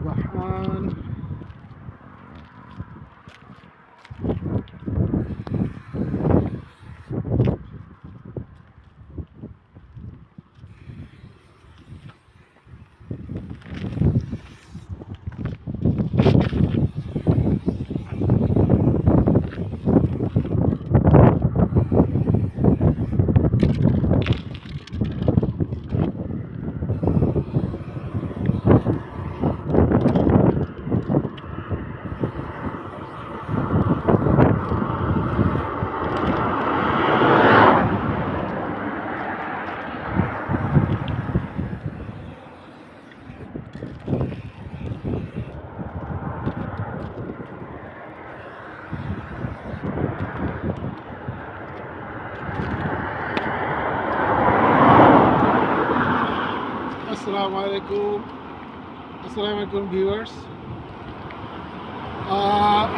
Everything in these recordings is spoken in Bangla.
সুবহান। আসসালামু আলাইকুম ভিউয়ার্স।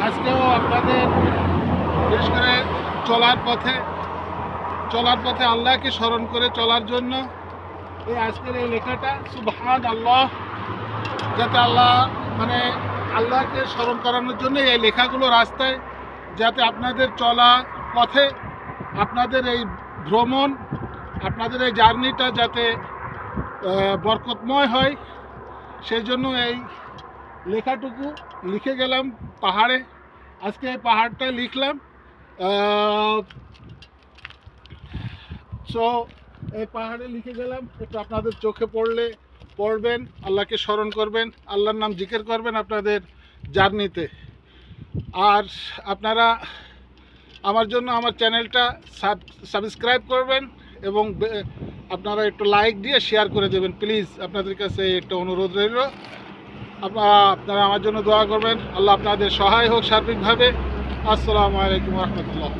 আজকেও আপনাদের বিশেষ করে চলার পথে আল্লাহকে স্মরণ করে চলার জন্য এই আজকের এই লেখাটা সুবহান আল্লাহ, যাতে আল্লাহকে স্মরণ করানোর জন্য এই লেখাগুলো রাস্তায়, যাতে আপনাদের চলা পথে আপনাদের এই ভ্রমণ, আপনাদের এই জার্নিটা যাতে বরকতময় হয়, সেই জন্য এই লেখাটুকু লিখে গেলাম পাহাড়ে। আজকে এই পাহাড়টা লিখলাম। সো এই পাহাড়ে লিখে গেলাম, একটু আপনাদের চোখে পড়বেন, আল্লাহকে স্মরণ করবেন, আল্লাহর নাম জিকির করবেন আপনাদের জার্নিতে। আর আপনারা আমার জন্য আমার চ্যানেলটা সাবস্ক্রাইব করবেন এবং আপনারা একটু লাইক দিয়ে শেয়ার করে দেবেন প্লিজ। আপনাদের কাছে একটা অনুরোধ রইল, আপনারা আমার জন্য দোয়া করবেন। আল্লাহ আপনাদের সহায় হোক সার্বিকভাবে। আসসালামু আলাইকুম রহমতুল্লাহ।